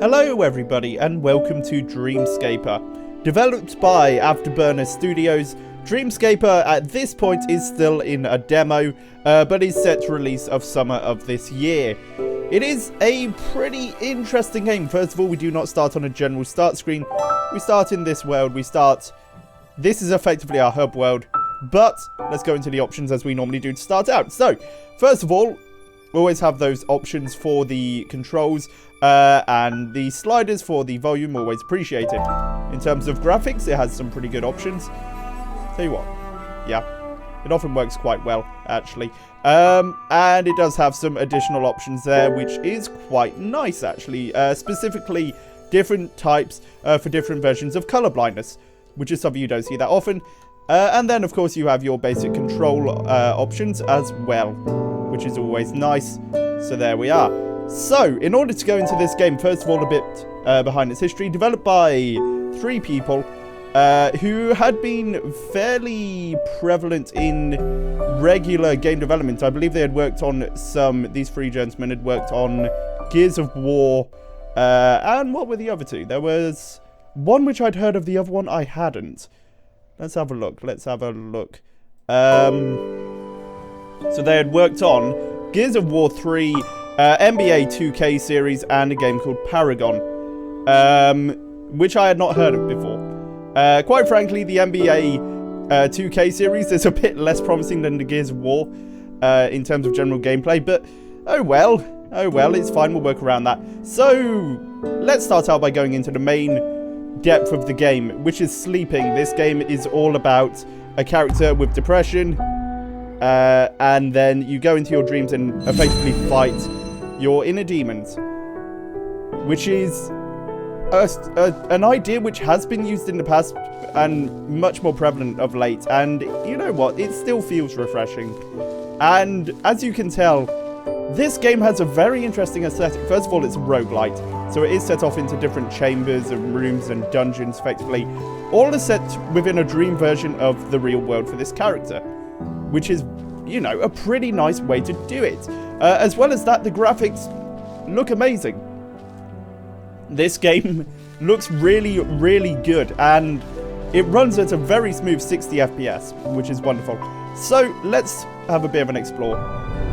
Hello everybody and welcome to Dreamscaper. Developed by Afterburner Studios, Dreamscaper at this point is still in a demo, but is set to release of summer of this year. It is a pretty interesting game. First of all, we do not start on a general start screen. We start in this world. This is effectively our hub world, but let's go into the options as we normally do to start out. So, first of all, we always have those options for the controls, and the sliders for the volume, always appreciated. In terms of graphics, it has some pretty good options. Tell you what, yeah, it often works quite well, actually. And it does have some additional options there, which is quite nice, actually. Specifically, different types for different versions of color blindness, which is something you don't see that often. And then, of course, you have your basic control options as well, which is always nice. So there we are. So, in order to go into this game, first of all, a bit behind its history. Developed by 3 people who had been fairly prevalent in regular game development. I believe they had worked on these 3 gentlemen had worked on Gears of War, and what were the other 2? There was one which I'd heard of, the other one I hadn't. Let's have a look. So they had worked on Gears of War 3, NBA 2K series, and a game called Paragon, which I had not heard of before. Quite frankly, the NBA 2K series is a bit less promising than the Gears of War in terms of general gameplay, but oh well, it's fine, we'll work around that. So, let's start out by going into the main depth of the game, which is sleeping. This game is all about a character with depression, and then you go into your dreams and effectively fight your inner demons, which is an idea which has been used in the past and much more prevalent of late, and you know what, it still feels refreshing. And as you can tell, this game has a very interesting aesthetic. First of all, it's a roguelite, so it is set off into different chambers and rooms and dungeons, effectively. All are set within a dream version of the real world for this character, which is, you know, a pretty nice way to do it. As well as that, the graphics look amazing. This game looks really, really good, and it runs at a very smooth 60 FPS, which is wonderful. So, let's have a bit of an explore,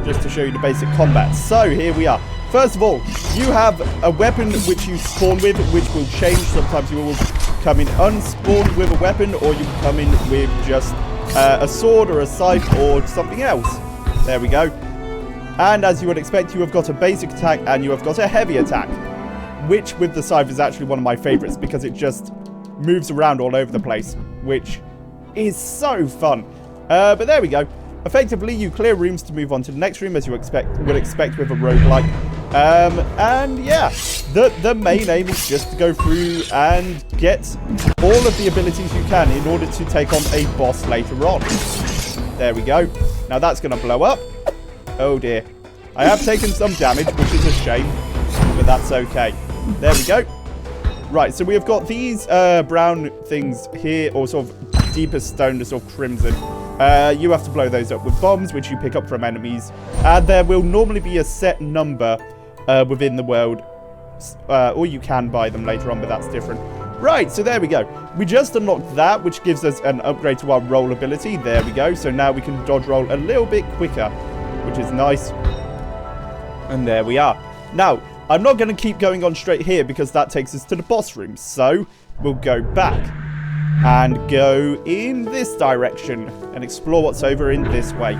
just to show you the basic combat. So, here we are. First of all, you have a weapon which you spawn with, which will change. Sometimes you will come in unspawned with a weapon, or you come in with just a sword or a scythe or something else. There we go. And as you would expect, you have got a basic attack and you have got a heavy attack, which with the scythe is actually one of my favorites because it just moves around all over the place, which is so fun. But there we go. Effectively, you clear rooms to move on to the next room, as you would expect with a roguelike. And yeah, the main aim is just to go through and get all of the abilities you can in order to take on a boss later on. There we go. Now that's going to blow up. Oh dear. I have taken some damage, which is a shame, but that's okay. There we go. Right, so we have got these brown things here, or sort of deepest stone to sort of crimson. You have to blow those up with bombs, which you pick up from enemies. And there will normally be a set number within the world, or you can buy them later on, but that's different. Right, so there we go. We just unlocked that, which gives us an upgrade to our roll ability. There we go. So now we can dodge roll a little bit quicker, which is nice. And there we are. Now, I'm not going to keep going on straight here because that takes us to the boss room. So, we'll go back and go in this direction and explore what's over in this way.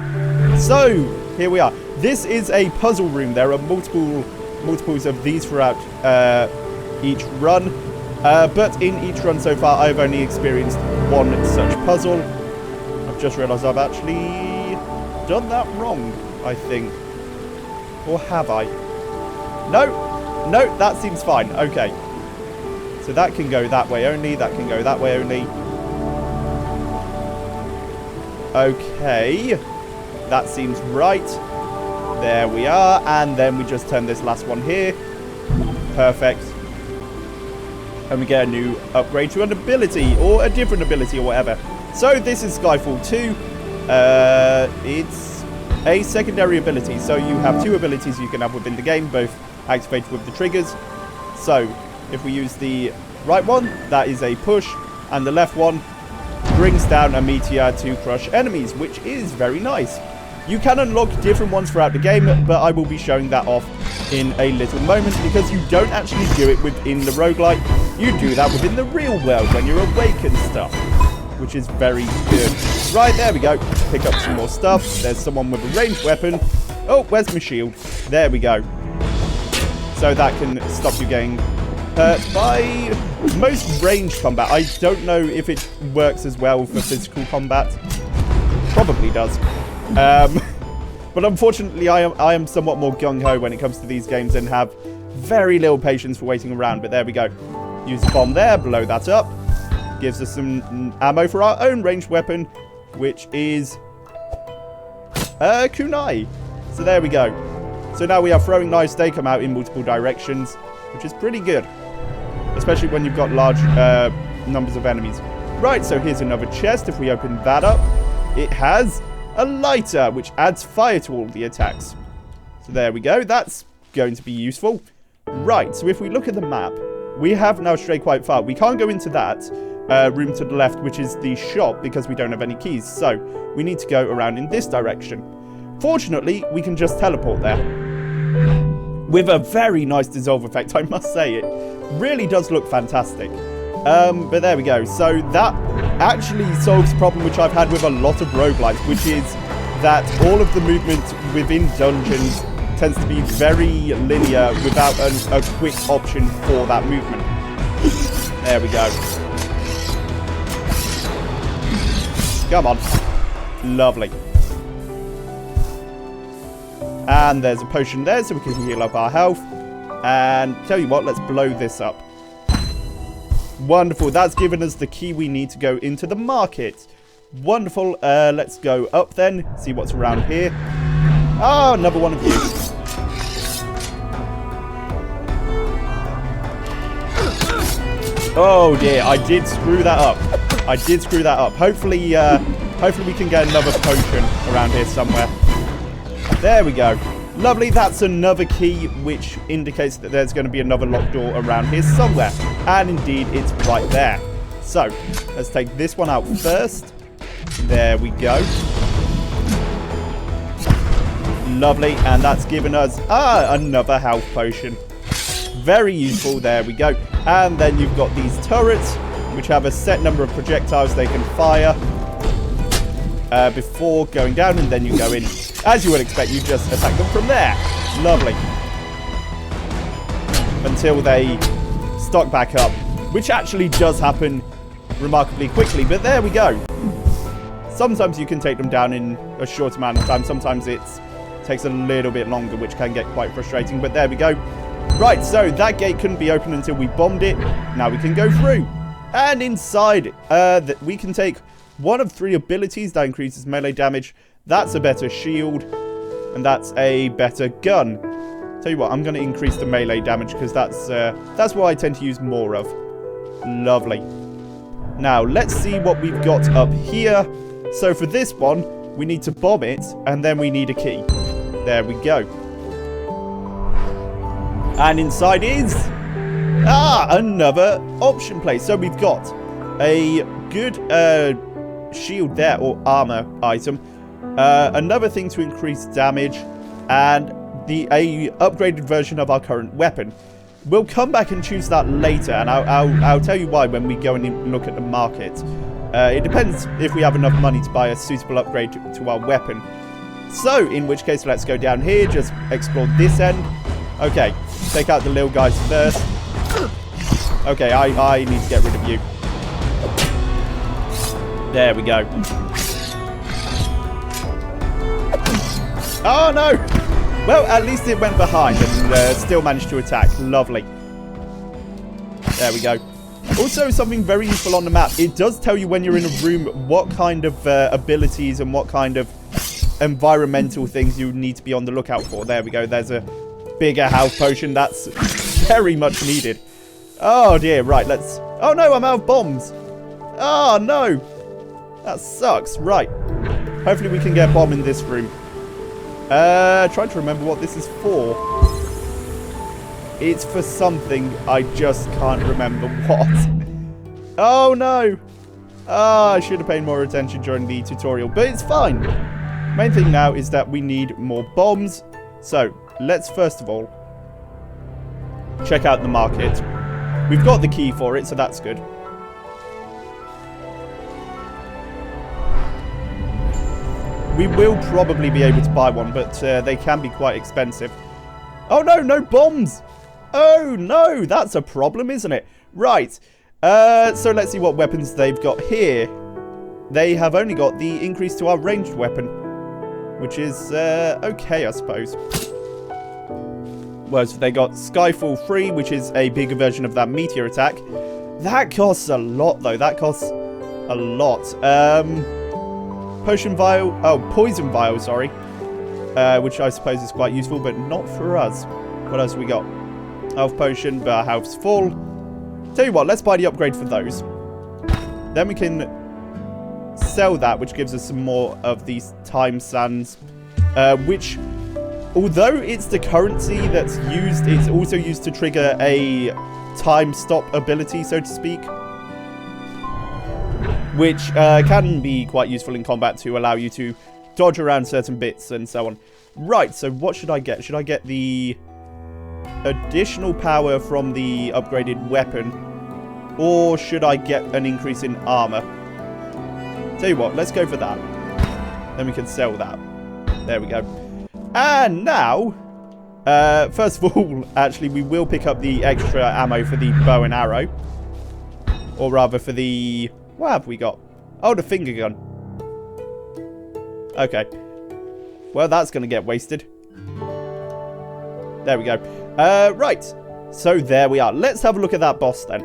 So, here we are. This is a puzzle room. There are multiples of these throughout each run. But in each run so far, I've only experienced one such puzzle. I've just realised I've actually done that wrong, I think. Or have I? No, that seems fine. Okay. So that can go that way only. That can go that way only. Okay. That seems right. There we are. And then we just turn this last one here. Perfect. And we get a new upgrade to an ability, or a different ability, or whatever. So this is Skyfall 2. It's a secondary ability. So you have 2 abilities you can have within the game, both activated with the triggers. So, if we use the right one, that is a push, and the left one brings down a meteor to crush enemies, which is very nice. You can unlock different ones throughout the game, but I will be showing that off in a little moment, because you don't actually do it within the roguelite. You do that within the real world when you're awake and stuff, which is very good. Right, there we go. Pick up some more stuff. There's someone with a ranged weapon. Oh, where's my shield? There we go. So that can stop you getting hurt by most ranged combat. I don't know if it works as well for physical combat. Probably does. But unfortunately, I am somewhat more gung-ho when it comes to these games and have very little patience for waiting around. But there we go. Use a bomb there, blow that up. Gives us some ammo for our own ranged weapon, which is kunai. So there we go. So now we are throwing knives. They come out in multiple directions, which is pretty good, especially when you've got large numbers of enemies. Right, so here's another chest. If we open that up, it has a lighter, which adds fire to all the attacks. So there we go. That's going to be useful. Right, so if we look at the map, we have now strayed quite far. We can't go into that room to the left, which is the shop, because we don't have any keys. So we need to go around in this direction. Fortunately, we can just teleport there with a very nice dissolve effect, I must say. It really does look fantastic. But there we go. So that actually solves a problem which I've had with a lot of roguelites, which is that all of the movement within dungeons tends to be very linear without a quick option for that movement. There we go. Come on. Lovely. And there's a potion there so we can heal up our health. And tell you what, let's blow this up. Wonderful. That's given us the key we need to go into the market. Wonderful. Let's go up then. See what's around here. Oh, another one of you. Oh dear, I did screw that up. I did screw that up. Hopefully we can get another potion around here somewhere. There we go. Lovely, that's another key, which indicates that there's going to be another locked door around here somewhere. And indeed, it's right there. So, let's take this one out first. There we go. Lovely, and that's given us another health potion. Very useful, there we go. And then you've got these turrets, which have a set number of projectiles they can fire before going down, and then you go in. As you would expect, you just attack them from there. Lovely. Until they stock back up, which actually does happen remarkably quickly. But there we go. Sometimes you can take them down in a short amount of time. Sometimes it takes a little bit longer, which can get quite frustrating. But there we go. Right, so that gate couldn't be opened until we bombed it. Now we can go through. And inside, we can take one of 3 abilities that increases melee damage. That's a better shield, and that's a better gun. Tell you what, I'm going to increase the melee damage because that's what I tend to use more of. Lovely. Now, let's see what we've got up here. So for this one, we need to bomb it, and then we need a key. There we go. And inside is another option place. So we've got a good shield there, or armor item. Another thing to increase damage, and a upgraded version of our current weapon. We'll come back and choose that later, and I'll tell you why when we go and look at the market. It depends if we have enough money to buy a suitable upgrade to our weapon. So, in which case, let's go down here, just explore this end. Okay, take out the little guys first. Okay, I need to get rid of you. There we go. Oh, no! Well, at least it went behind and still managed to attack. Lovely. There we go. Also, something very useful on the map. It does tell you when you're in a room what kind of abilities and what kind of environmental things you need to be on the lookout for. There we go. There's a bigger health potion. That's very much needed. Oh, dear. Right, let's... Oh, no, I'm out of bombs. Oh, no. That sucks. Right. Hopefully we can get a bomb in this room. Trying to remember what this is for. It's for something. I just can't remember what. Oh, no. I should have paid more attention during the tutorial, but it's fine. Main thing now is that we need more bombs. So, let's first of all check out the market. We've got the key for it, so that's good. We will probably be able to buy one, but they can be quite expensive. Oh no, no bombs! Oh no, that's a problem, isn't it? Right, so let's see what weapons they've got here. They have only got the increase to our ranged weapon, which is okay, I suppose. Whereas they got Skyfall 3, which is a bigger version of that meteor attack. That costs a lot, though. That costs a lot. Potion vial. Oh, poison vial, sorry. Which I suppose is quite useful, but not for us. What else have we got? Health potion, but our health's full. Tell you what, let's buy the upgrade for those. Then we can sell that, which gives us some more of these time sands. Which, although it's the currency that's used, it's also used to trigger a time stop ability, so to speak. Which can be quite useful in combat to allow you to dodge around certain bits and so on. Right, so what should I get? Should I get the additional power from the upgraded weapon? Or should I get an increase in armor? Tell you what, let's go for that. Then we can sell that. There we go. And now, first of all, actually, we will pick up the extra ammo for the bow and arrow. Or rather for the... What have we got? Oh, the finger gun. Okay. Well, that's going to get wasted. There we go. Right. So there we are. Let's have a look at that boss then.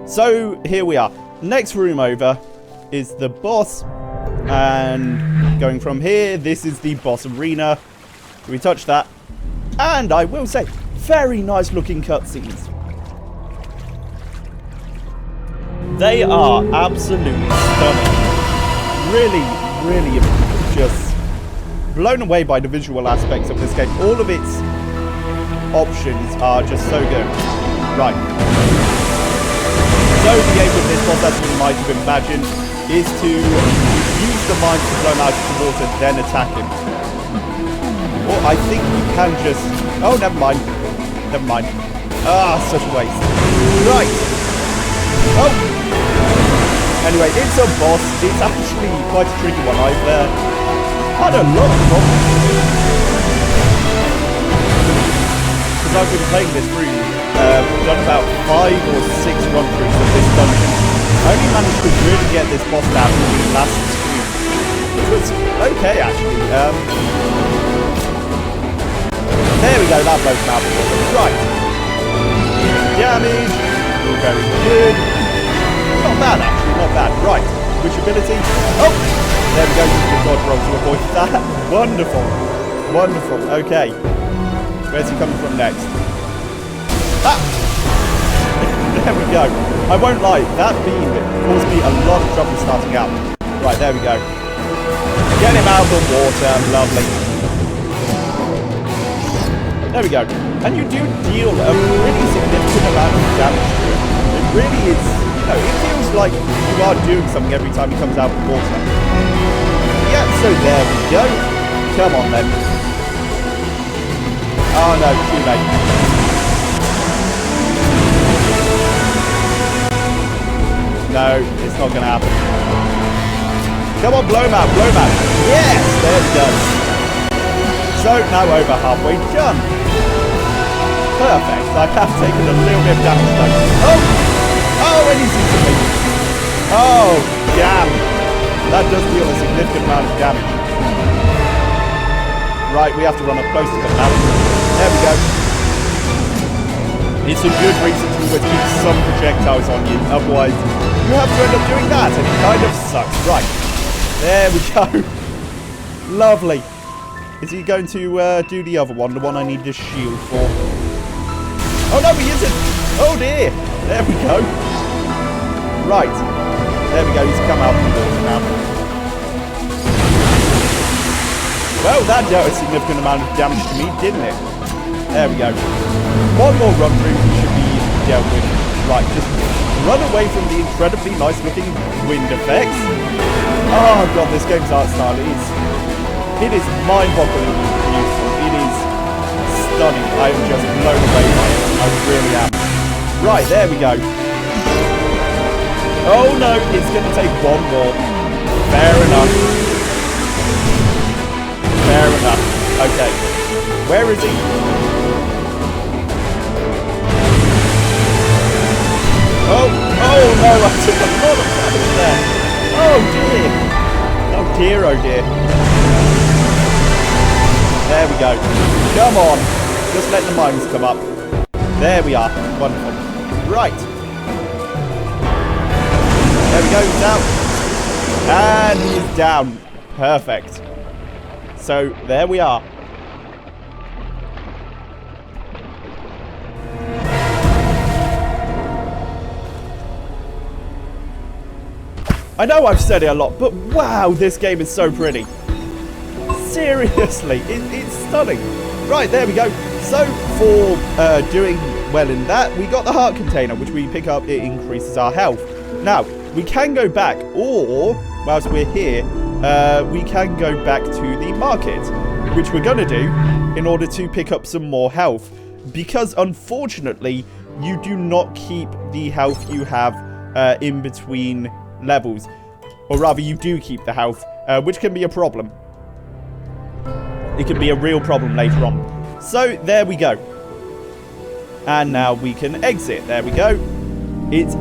So here we are. Next room over is the boss. And going from here, this is the boss arena. We touch that. And I will say, very nice looking cutscenes. They are absolutely stunning. Really, really just blown away by the visual aspects of this game. All of its options are just so good. Right. So the aim with this boss, as you might have imagined, is to use the mine to blow him out of the water, then attack him. Or I think you can just... Oh, never mind. Never mind. Ah, such a waste. Right. Oh! Anyway, it's a boss. It's actually quite a tricky one. I've had a lot of problems. Because I've been playing this through. Done about 5 or 6 run-throughs of this dungeon. I only managed to really get this boss down in the last 2. Which was okay, actually. There we go. That blows him out. Right. Damage. All very good. Not bad, actually. Not bad. Right. Which ability? Oh! There we go. Use the dodge roll to avoid that. Wonderful. Wonderful. Okay. Where's he coming from next? Ah! There we go. I won't lie. That beam caused me a lot of trouble starting out. Right. There we go. Get him out of the water. Lovely. There we go. And you do deal a pretty significant amount of damage to him. It really is... You know, it feels like you are doing something every time he comes out of the water. Yeah, so there we go. Come on, then. Oh, no, too late. No, it's not going to happen. Come on, blow him out, blow him out. Yes, there we go. So, now over halfway done. Perfect. I have taken a little bit of damage though. Oh! Oh, and he's eating me. Oh, damn. That does deal a significant amount of damage. Right, we have to run up close to them now. There we go. It's a good reason to always keep some projectiles on you. Otherwise, you have to end up doing that, and it kind of sucks. Right. There we go. Lovely. Is he going to do the other one? The one I need the shield for? Oh, no, he isn't. Oh, dear. There we go. Right. There we go. He's come out of the water now. Well, that dealt a significant amount of damage to me, didn't it? There we go. One more run through should be dealt with. Right, just run away from the incredibly nice looking wind effects. Oh god, this game's art style it is mind-bogglingly beautiful. It is stunning. I am just blown away by it. I really am. Right, there we go. Oh no, it's going to take one more. Fair enough. Fair enough. Okay. Where is he? Oh no, I took a lot of damage there. Oh dear. Oh dear, oh dear. There we go. Come on. Just let the mines come up. There we are. Wonderful. Right. There we go. He's out. And he's down. Perfect. So, there we are. I know I've said it a lot, but wow, this game is so pretty. Seriously, it's stunning. Right, there we go. So, for doing well in that, we got the heart container, which we pick up, it increases our health. Now, we can go back, or, whilst we're here, we can go back to the market, which we're going to do in order to pick up some more health. Because, unfortunately, you do not keep the health you have in between levels. Or rather, you do keep the health, which can be a problem. It can be a real problem later on. So, there we go. And now we can exit. There we go. It's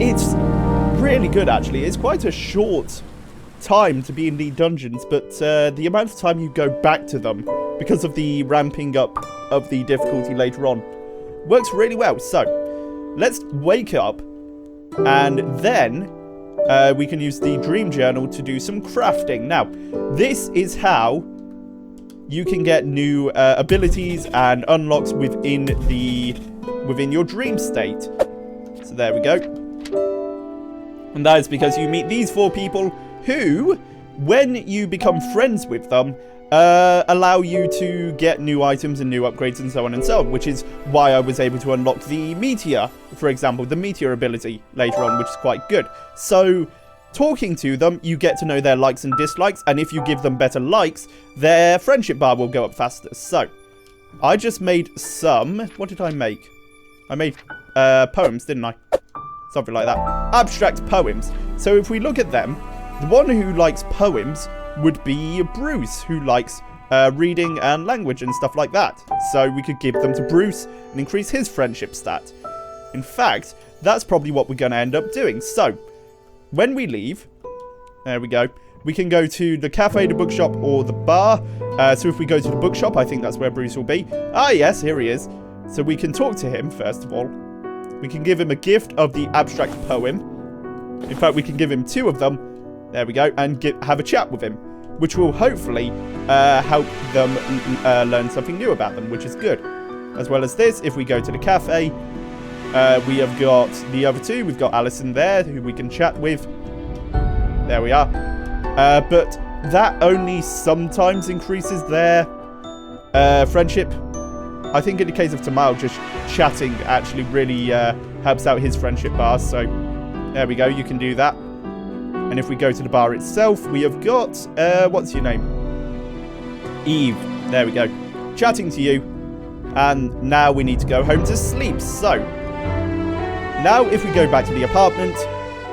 really good, actually. It's quite a short time to be in the dungeons, but the amount of time you go back to them, because of the ramping up of the difficulty later on, works really well. So, let's wake up, and then we can use the dream journal to do some crafting. Now, this is how you can get new abilities and unlocks within your dream state. So there we go. And that is because you meet these 4 people who, when you become friends with them, allow you to get new items and new upgrades and so on and so on, which is why I was able to unlock the meteor, for example, the meteor ability later on, which is quite good. So, talking to them, you get to know their likes and dislikes, and if you give them better likes, their friendship bar will go up faster. So, I just made some... What did I make? I made poems, didn't I? Something like that. Abstract poems. So if we look at them, the one who likes poems would be Bruce, who likes reading and language and stuff like that. So we could give them to Bruce and increase his friendship stat. In fact, that's probably what we're going to end up doing. So, when we leave, there we go, we can go to the cafe, the bookshop, or the bar. So if we go to the bookshop, I think that's where Bruce will be. Ah, yes, here he is. So we can talk to him, first of all. We can give him a gift of the abstract poem. In fact, we can give him 2 of them. There we go. And have a chat with him, which will hopefully help them learn something new about them, which is good. As well as this, if we go to the cafe, we have got the other 2. We've got Alison there, who we can chat with. There we are. But that only sometimes increases their friendship. I think in the case of Tamal, just chatting actually really helps out his friendship bars. So, there we go. You can do that. And if we go to the bar itself, we have got... what's your name? Eve. There we go. Chatting to you. And now we need to go home to sleep. So, now if we go back to the apartment,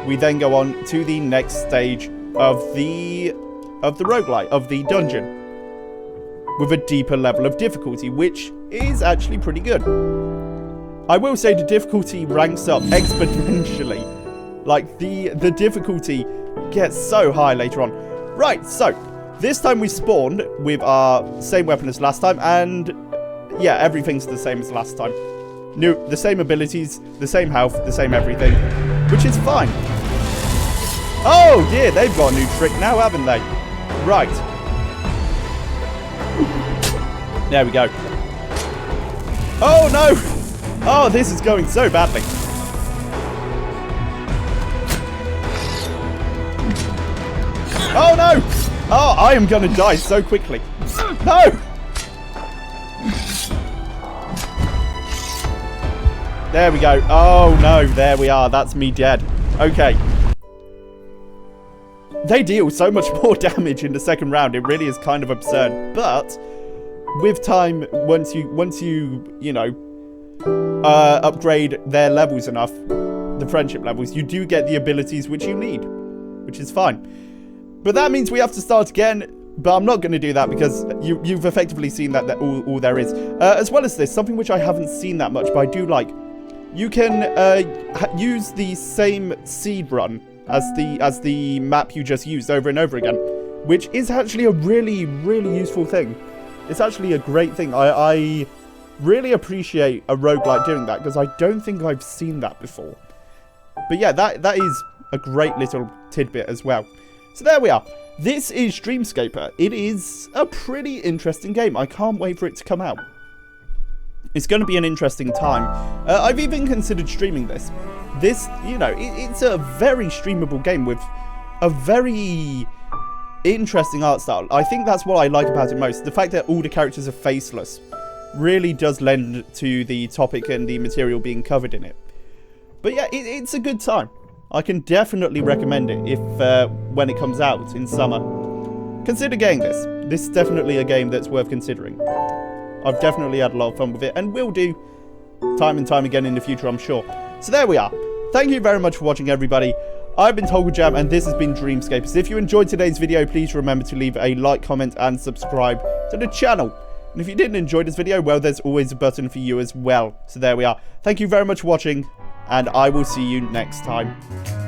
we then go on to the next stage of the roguelite, of the dungeon, with a deeper level of difficulty, which is actually pretty good. I will say the difficulty ranks up exponentially. Like, the difficulty gets so high later on. Right, so, this time we spawned with our same weapon as last time, and yeah, everything's the same as last time. The same abilities, the same health, the same everything, which is fine. Oh dear, they've got a new trick now, haven't they? Right. There we go. Oh no! Oh, this is going so badly. Oh no! Oh, I am gonna die so quickly. No! There we go. Oh, no. There we are. That's me dead. Okay. They deal so much more damage in the second round. It really is kind of absurd. But with time, once you know, upgrade their levels enough, the friendship levels, you do get the abilities which you need, which is fine. But that means we have to start again. But I'm not going to do that because you've effectively seen that all there is. As well as this, something which I haven't seen that much, but I do like. You can use the same seed run as the map you just used over and over again, which is actually a really, really useful thing. It's actually a great thing. I really appreciate a roguelite doing that because I don't think I've seen that before. But yeah, that is a great little tidbit as well. So there we are. This is Dreamscaper. It is a pretty interesting game. I can't wait for it to come out. It's going to be an interesting time. I've even considered streaming this. This, you know, it's a very streamable game with a very interesting art style. I think that's what I like about it most. The fact that all the characters are faceless really does lend to the topic and the material being covered in it. But yeah, it's a good time. I can definitely recommend it if when it comes out in summer. Consider getting this. This is definitely a game that's worth considering. I've definitely had a lot of fun with it and will do time and time again in the future, I'm sure. So there we are. Thank you very much for watching, everybody. I've been Togglejam and this has been Dreamscape. If you enjoyed today's video, please remember to leave a like, comment and subscribe to the channel. And if you didn't enjoy this video, well, there's always a button for you as well. So there we are. Thank you very much for watching, and I will see you next time.